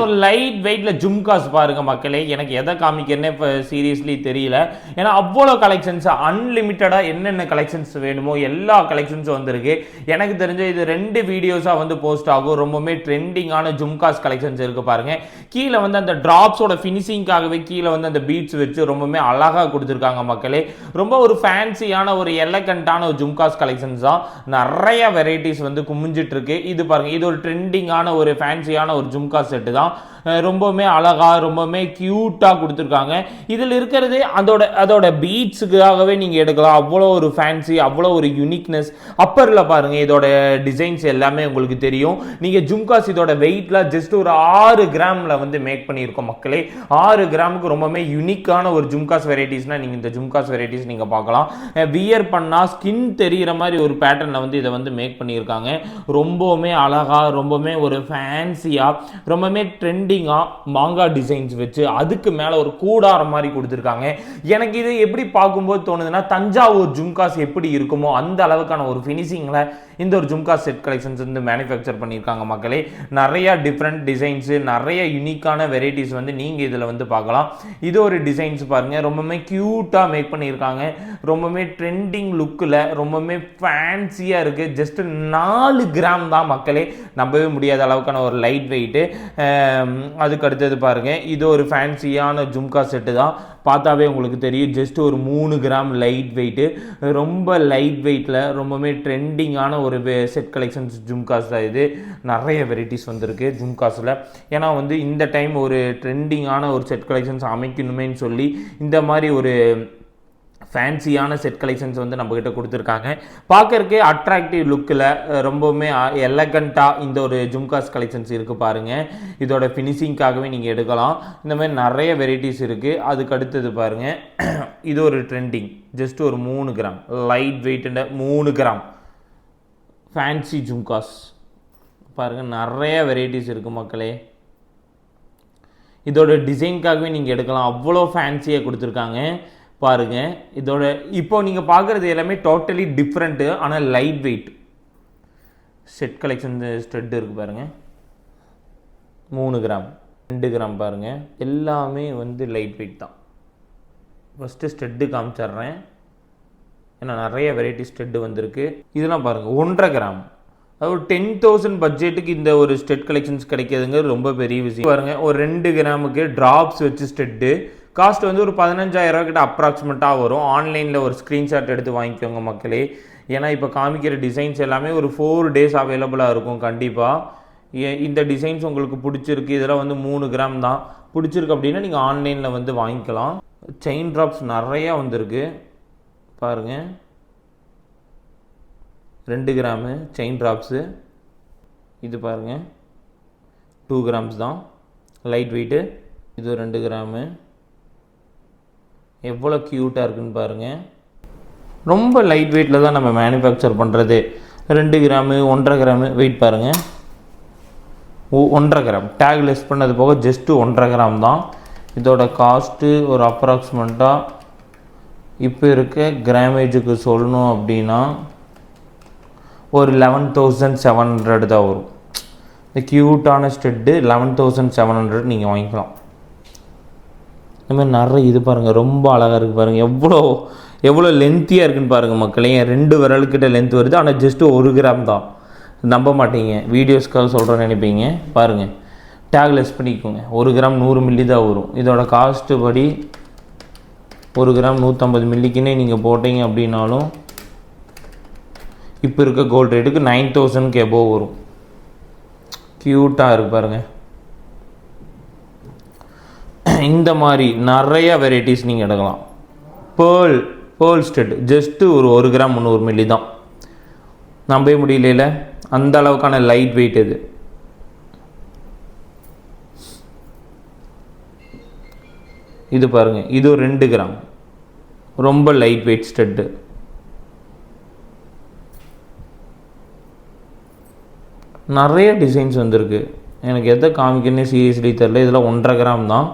ஒரு லைட் வெயிட்டில் ஜும்காஸ் பாருங்கள் மக்களே. எனக்கு எதை காமிக்கிறேன்னே இப்போ சீரியஸ்லி தெரியல. ஏன்னா அவ்வளோ கலெக்ஷன்ஸ் அன்லிமிட்டடாக என்னென்ன கலெக்ஷன்ஸ் வேணுமோ எல்லா கலெக்ஷன்ஸும் வந்திருக்கு. எனக்கு தெரிஞ்ச இது 2 வீடியோஸாக வந்து போஸ்ட் ஆகும். ரொம்பவுமே ட்ரெண்டிங்கான ஜும்காஸ் கலெக்ஷன்ஸ் இருக்குது பாருங்கள். கீழே வந்து அந்த ட்ராப்ஸோட ஃபினிஷிங்காகவே கீழே வந்து அந்த பீட்ஸ் வச்சு ரொம்பவுமே அழகாக கொடுத்துருக்காங்க மக்களே. ரொம்ப ஒரு ஃபேன்சியான ஒரு எலகண்டான ஒரு ஜும்காஸ் கலெக்ஷன்ஸ் தான். நிறைய வெரைட்டிஸ் வந்து குமிஞ்சிட்டு இருக்கு. இது பாருங்க, இது ஒரு ட்ரெண்டிங்கான ஒரு ஃபேன்சியான ஒரு ஜும்கா செட்டு தான். ரொம்பவுமே அழகா ரொம்பவுமே கியூட்டாக கொடுத்துருக்காங்க. இதில் இருக்கிறது அதோட பீட்ஸுக்காகவே நீங்கள் எடுக்கலாம். அவ்வளோ ஒரு ஃபேன்சி, அவ்வளோ ஒரு யூனிக்னஸ். அப்பரில் பாருங்கள், இதோட டிசைன்ஸ் எல்லாமே உங்களுக்கு தெரியும். நீங்கள் ஜும்காஸ் இதோட வெயிட்லாம் ஜஸ்ட் ஒரு 6 கிராமில் வந்து மேக் பண்ணியிருக்கோம் மக்களே. 6 கிராமுக்கு ரொம்பவுமே யூனிக்கான ஒரு ஜும்காஸ் வெரைட்டிஸ்னால் நீங்கள் இந்த ஜும்காஸ் வெரைட்டிஸ் நீங்கள் பார்க்கலாம். வியர் பண்ணால் ஸ்கின் தெரிகிற மாதிரி ஒரு பேட்டர்னில் வந்து இதை வந்து மேக் பண்ணியிருக்காங்க. ரொம்பவுமே அழகாக, ரொம்பவுமே ஒரு ஃபேன்சியாக, ரொம்பவுமே ட்ரெண்டிங்காக மாங்கா டிசைன்ஸ் வச்சு அதுக்கு மேலே ஒரு கூடாரம் மாதிரி கொடுத்துருக்காங்க. எனக்கு இது எப்படி பார்க்கும்போது தோணுதுன்னா, தஞ்சாவூர் ஜும்காஸ் எப்படி இருக்குமோ அந்த அளவுக்கான ஒரு ஃபினிஷிங்கில் இந்த ஒரு ஜும்காஸ் செட் கலெக்ஷன்ஸ் வந்து மேனுஃபேக்சர் பண்ணியிருக்காங்க மக்களே. நிறைய டிஃப்ரெண்ட் டிசைன்ஸு, நிறைய யூனிக்கான வெரைட்டிஸ் வந்து நீங்கள் இதில் வந்து பார்க்கலாம். இது ஒரு டிசைன்ஸ் பாருங்கள், ரொம்பவுமே க்யூட்டாக மேக் பண்ணியிருக்காங்க. ரொம்பவுமே ட்ரெண்டிங் லுக்கில் ரொம்பவுமே ஃபேன்சியாக இருக்குது. ஜஸ்ட் 4 கிராம் தான் மக்களே, நம்பவே முடியாத அளவுக்கான ஒரு லைட் வெயிட்டு. அதுக்கு அடுத்தது பாருங்கள், இது ஒரு ஃபேன்சியான ஜும்கா செட்டு தான். பார்த்தாவே உங்களுக்கு தெரியும், ஜஸ்ட் ஒரு 3 கிராம் லைட் வெயிட்டு. ரொம்ப லைட் வெயிட்டில் ரொம்பவுமே ட்ரெண்டிங்கான ஒரு செட் கலெக்ஷன்ஸ் ஜும்காஸ் தான் இது. நிறைய வெரைட்டிஸ் வந்திருக்கு ஜும்காஸில். ஏன்னா வந்து இந்த டைம் ஒரு ட்ரெண்டிங்கான ஒரு செட் கலெக்ஷன்ஸ் அமைக்கணுமேன்னு சொல்லி இந்த மாதிரி ஒரு ஃபேன்சியான செட் கலெக்ஷன்ஸ் வந்து நம்மக்கிட்ட கொடுத்துருக்காங்க. பார்க்கறக்கே அட்ராக்டிவ் லுக்கில் ரொம்பவுமே எலகண்ட்டாக இந்த ஒரு ஜும்காஸ் கலெக்ஷன்ஸ் இருக்குது பாருங்கள். இதோட ஃபினிஷிங்காகவே நீங்கள் எடுக்கலாம். இந்த மாதிரி நிறைய வெரைட்டிஸ் இருக்குது. அதுக்கு அடுத்தது பாருங்கள், இது ஒரு ட்ரெண்டிங், ஜஸ்ட் ஒரு 3 gram light weight, 3 gram fancy jhumkas பாருங்கள். நிறைய வெரைட்டிஸ் இருக்குது மக்களே. இதோட டிசைனுக்காகவே நீங்கள் எடுக்கலாம். அவ்வளோ ஃபேன்சியாக கொடுத்துருக்காங்க பாருங்கள். இதோட இப்போ நீங்கள் பார்க்குறது எல்லாமே டோட்டலி டிஃப்ரெண்ட்டு, ஆனால் light weight set collection stud இருக்குது பாருங்கள். 3 கிராம் 2 கிராம் பாருங்கள், எல்லாமே வந்து லைட் வெயிட் தான். ஃபஸ்ட்டு ஸ்டெட்டு காமிச்சிட்றேன், ஏன்னா நிறைய வெரைட்டி ஸ்டெட்டு வந்திருக்கு. இதெல்லாம் பாருங்கள் 1.5 கிராம், அதாவது 10,000 பட்ஜெட்டுக்கு இந்த ஒரு ஸ்டெட் கலெக்ஷன்ஸ் கிடைக்கிதுங்கிறது ரொம்ப பெரிய விஷயம் பாருங்கள். ஒரு 2 கிராமுக்கு ட்ராப்ஸ் வச்சு ஸ்டெட்டு காஸ்ட் வந்து ஒரு 15,000 கிட்ட அப்ராக்சிமேட்டாக வரும். ஆன்லைனில் ஒரு ஸ்க்ரீன்ஷாட் எடுத்து வாங்கிக்கோங்க மக்களே. ஏன்னா இப்போ காமிக்கிற டிசைன்ஸ் எல்லாமே ஒரு 4 டேஸ் அவைலபிளாக இருக்கும் கண்டிப்பாக. இந்த டிசைன்ஸ் உங்களுக்கு பிடிச்சிருக்கு, இதெல்லாம் வந்து 3 கிராம் தான் பிடிச்சிருக்கு அப்படின்னா நீங்கள் ஆன்லைனில் வந்து வாங்கிக்கலாம். செயின் ட்ராப்ஸ் நிறையா வந்திருக்கு பாருங்கள். 2 கிராமு செயின் ட்ராப்ஸு. இது பாருங்கள் 2 கிராம்ஸ் தான் லைட் வெயிட்டு. இது 2 கிராமு. எவ்வளோ க்யூட்டாக இருக்குன்னு பாருங்கள். ரொம்ப லைட் வெயிட்டில் தான் நம்ம மேனுஃபேக்சர் பண்ணுறது. 2 கிராமு 1.5 கிராமு வெயிட் பாருங்கள். 1.5 கிராம் டேக் லெஸ் பண்ணது போக ஜஸ்ட்டு 1.5 கிராம் தான். இதோட காஸ்ட்டு ஒரு அப்ராக்சிமேட்டாக இப்போ இருக்க கிராமேஜுக்கு சொல்லணும் அப்படின்னா ஒரு 11,700 தான் வரும். இந்த க்யூட்டான ஸ்டெட்டு 11,700 நீங்கள் வாங்கிக்கலாம். இந்த மாதிரி நிறைய இது பாருங்கள், ரொம்ப அழகாக இருக்குது பாருங்கள். எவ்வளோ லென்த்தியாக இருக்குன்னு பாருங்கள் மக்களே. 2 விரலுக்கிட்ட லென்த் வருது, ஆனால் ஜஸ்ட்டு 1 கிராம் தான். நம்ப மாட்டீங்க, வீடியோஸ்க்காக சொல்கிறேன்னு நினைப்பீங்க. பாருங்கள், டேக் லெஸ் பண்ணிக்கோங்க. 1 கிராம் 100 மில்லி தான் வரும். இதோட காஸ்ட்டு படி 1 கிராம் 150 மில்லிக்குன்னே நீங்கள் போட்டீங்க அப்படின்னாலும் இப்போ இருக்க கோல்டு ரேட்டுக்கு 9,000 எபோவ் வரும். க்யூட்டாக இருக்குது பாருங்கள். இந்த மாதிரி நிறைய வெரைட்டிஸ் நீங்கள் எடுக்கலாம். பேர்ல் ஸ்டெட் ஜஸ்ட்டு ஒரு 1 கிராம் 300 மில்லி தான். நம்பவே முடியல, அந்த அளவுக்கான லைட் வெயிட் இது. இது பாருங்கள், இது 2 கிராம் ரொம்ப லைட் வெயிட் ஸ்டெட்டு. நிறைய டிசைன்ஸ் வந்திருக்கு. எனக்கு எதை காமிக்கணுன்னே சீரியஸ்லி தெரில. இதில் 1.5 கிராம் தான்,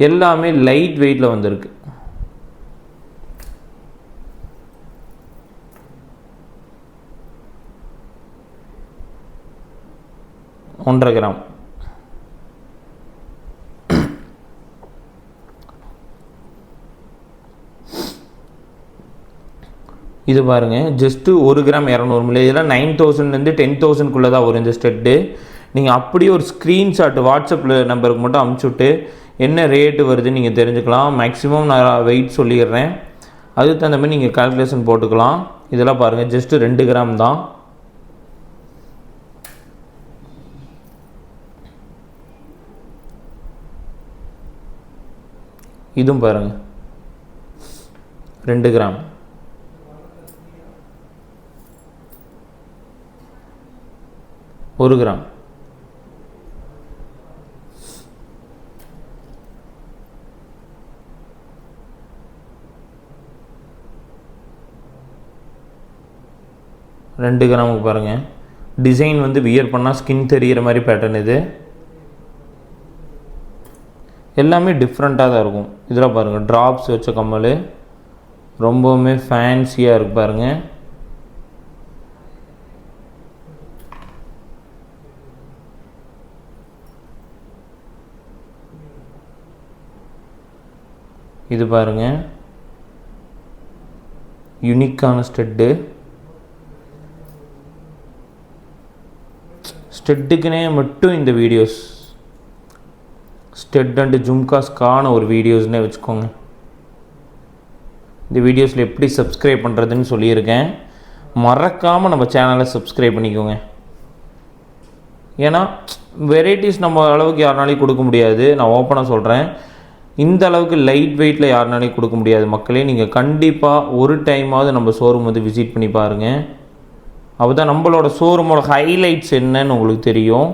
எல்லாமே லைட் வெயிட்டில் வந்திருக்கு. ஒன்றரை கிராம் இது பாருங்கள், ஜஸ்ட்டு 1 கிராம் 200 மில்லி. இதெல்லாம் 9000லேருந்து 10,000க்குள்ளே தான் வரும் இந்த ஸ்டெட்டு. நீங்கள் அப்படியே ஒரு ஸ்க்ரீன்ஷாட் வாட்ஸ்அப்பில் நம்பருக்கு மட்டும் அமுச்சுட்டு என்ன ரேட்டு வருதுன்னு நீங்கள் தெரிஞ்சுக்கலாம். மேக்ஸிமம் நான் வெயிட் சொல்லிடுறேன், அதுக்கு தகுந்த மாதிரி நீங்கள் கால்குலேஷன் போட்டுக்கலாம். இதெல்லாம் பாருங்கள், ஜஸ்ட்டு 2 கிராம் தான். இதுவும் பாருங்கள் 2 கிராம். ஒரு கிராம். ரெண்டு கிராமுக்கு பாருங்கள். டிசைன் வந்து வியர் பண்ணால் ஸ்கின் தெரிகிற மாதிரி பேட்டர்ன். இது எல்லாமே டிஃப்ரெண்ட்டாக தான் இருக்கும். இதில் பாருங்கள், ட்ராப்ஸ் வச்ச கம்மல் ரொம்பவுமே ஃபேன்சியாக இருக்கு பாருங்கள். இது பாருங்கள், யூனிக்கான ஸ்டெட்டு. ஸ்டெட்டுக்குனே மட்டும் இந்த வீடியோஸ், ஸ்டெட் அண்டு ஜும்காஸ்க்கான ஒரு வீடியோஸ்னே வச்சுக்கோங்க. இந்த வீடியோஸில் எப்படி சப்ஸ்கிரைப் பண்ணுறதுன்னு சொல்லியிருக்கேன். மறக்காமல் நம்ம சேனலை சப்ஸ்கிரைப் பண்ணிக்கோங்க. ஏன்னா வெரைட்டிஸ் நம்ம அளவுக்கு யாருனாலையும் கொடுக்க முடியாது. நான் ஓப்பனாக சொல்கிறேன், இந்த அளவுக்கு லைட் வெயிட்டில் யாருனாலையும் கொடுக்க முடியாது மக்களே. நீங்கள் கண்டிப்பாக ஒரு டைமாவது நம்ம ஷோரூம் வந்து விசிட் பண்ணி பாருங்கள். அப்போ தான் நம்மளோட ஷோரூமோட ஹைலைட்ஸ் என்னன்னு உங்களுக்கு தெரியும்.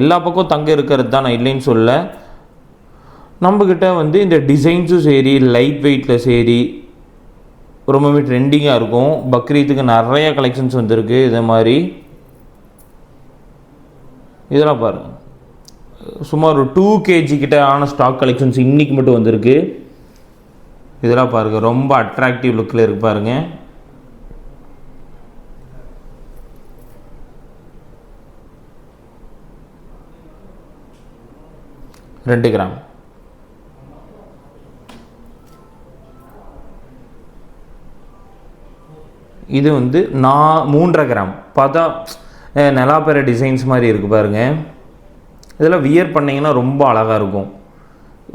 எல்லா பக்கம் தங்க இருக்கிறது தான், நான் இல்லைன்னு சொல்ல. நம்மக்கிட்ட வந்து இந்த டிசைன்ஸும் சரி, லைட் வெயிட்டில் சரி, ரொம்பவே ட்ரெண்டிங்காக இருக்கும். பக்ரீத்துக்கு நிறைய கலெக்ஷன்ஸ் வந்திருக்கு. இதே மாதிரி இதெல்லாம் பாருங்கள், சுமார் ஒரு 2 kg கிட்ட ஆன ஸ்டாக் கலெக்ஷன்ஸ் இன்றைக்கி மட்டும் வந்திருக்கு. இதெல்லாம் பாருங்கள், ரொம்ப அட்ராக்டிவ் லுக்கில் இருக்கு பாருங்கள். ரெண்டு கிராம். இது வந்து 3.5 கிராம். பார்த்தா நெலாப்பெற டிசைன்ஸ் மாதிரி இருக்குது பாருங்கள். இதெல்லாம் வியர் பண்ணிங்கன்னா ரொம்ப அழகாக இருக்கும்.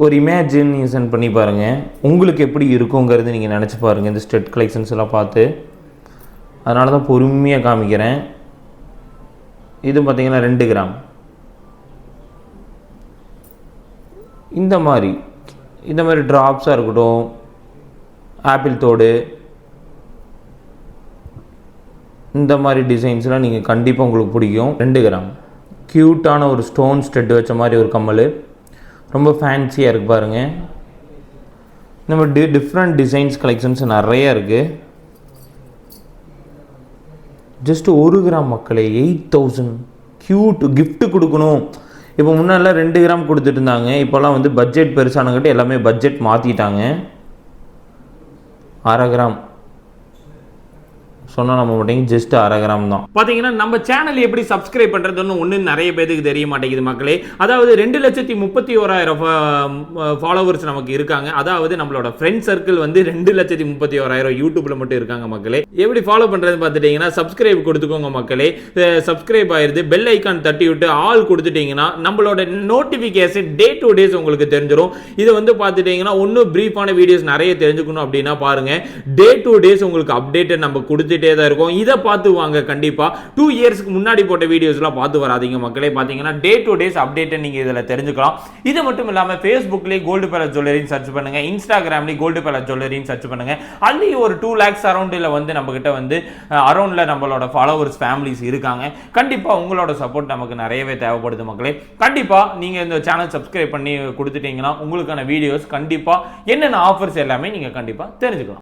ஒரு இமேஜினேஷன் பண்ணி பாருங்கள், உங்களுக்கு எப்படி இருக்குங்கிறது நீங்கள் நினச்சி பாருங்கள் இந்த ஸ்டெட் கலெக்ஷன்ஸ் எல்லாம் பார்த்து. அதனால தான் பொறுமையாக காமிக்கிறேன். இது பார்த்திங்கன்னா 2 கிராம். இந்த மாதிரி ட்ராப்ஸாக இருக்கட்டும், ஆப்பிள் தோடு, இந்த மாதிரி டிசைன்ஸ்லாம் நீங்கள் கண்டிப்பாக உங்களுக்கு பிடிக்கும். 2 கிராம். க்யூட்டான ஒரு ஸ்டோன் ஸ்டெட் வச்ச மாதிரி ஒரு கம்மல், ரொம்ப ஃபேன்சியாக இருக்குது பாருங்கள். நம்ம டிஃப்ரெண்ட் டிசைன்ஸ் கலெக்ஷன்ஸ் நிறைய இருக்குது. ஜஸ்ட் 1 கிராம் மக்களே, 8000. க்யூட் கிஃப்ட் கொடுக்கணும். இப்போ முன்னாடிலாம் 2 கிராம் கொடுத்துட்டு இருந்தாங்க. இப்போல்லாம் வந்து பட்ஜெட் பெருசானங்கிட்ட எல்லாமே பட்ஜெட் மாற்றிட்டாங்க. 1/2 கிராம் சொன்னால் நம்ம மாட்டேங்க, ஜஸ்ட் 1/2 கிராம் தான். பார்த்தீங்கன்னா நம்ம சேனல் எப்படி சப்ஸ்கிரைப் பண்ணுறதுன்னு ஒன்று நிறைய பேருக்கு தெரிய மாட்டேங்குது மக்களே. அதாவது 2,31,000 ஃபாலோவர்ஸ் நமக்கு இருக்காங்க. அதாவது நம்மளோட ஃப்ரெண்ட் சர்க்கிள் வந்து 2,31,000 யூடியூப்ல மட்டும் இருக்காங்க மக்களே. எப்படி ஃபாலோ பண்ணுறதுன்னு பார்த்துட்டிங்கன்னா சப்ஸ்கிரைப் கொடுத்துக்கோங்க மக்களே. சப்ஸ்கிரைப் ஆயிருது, பெல் ஐக்கான் தட்டி விட்டு ஆல் கொடுத்துட்டிங்கன்னா நம்மளோட நோட்டிஃபிகேஷன் டே டு டேஸ் உங்களுக்கு தெரிஞ்சிடும். இது வந்து பார்த்துட்டிங்கன்னா இன்னும் ப்ரீஃபான வீடியோஸ் நிறைய தெரிஞ்சுக்கணும் அப்படின்னா பாருங்கள், டே டு டேஸ் உங்களுக்கு அப்டேட்டட் நம்ம கொடுத்துட்டு தான் இருக்கும். இதை பார்த்து வாங்க. கண்டிப்பா 2 இயர்ஸ்க்கு முன்னாடி போட்ட வீடியோஸ்லாம் பார்த்து வராதீங்க மக்களே. பாத்தீங்கன்னா டே டு டேஸ் அப்டேட் நீங்க இதுல தெரிஞ்சுக்கலாம். இது மட்டும் இல்லாம Facebookலயே கோல்டு பேலஸ் ஜுவல்லரின்னு சர்ச் பண்ணுங்க, இன்ஸ்டாகிராம்லயே கோல்டு பேலஸ் ஜுவல்லரின்னு சர்ச் பண்ணுங்க. அதுலயும் ஒரு 2 lakhs அரௌண்ட்ல வந்து நம்ம கிட்ட வந்து அரௌண்ட்ல நம்மளோட ஃபாலோவர்ஸ் ஃபேமிலிஸ் இருக்காங்க. கண்டிப்பா உங்களோட சப்போர்ட் நமக்கு நிறையவே தேவைப்படுது மக்களே. கண்டிப்பா நீங்க இந்த சேனல் சப்ஸ்கிரைப் பண்ணி கொடுத்துட்டீங்கன்னா உங்களுக்கான வீடியோஸ் கண்டிப்பா என்னென்ன ஆஃபர்ஸ் எல்லாமே நீங்க கண்டிப்பா தெரிஞ்சுக்கலாம்.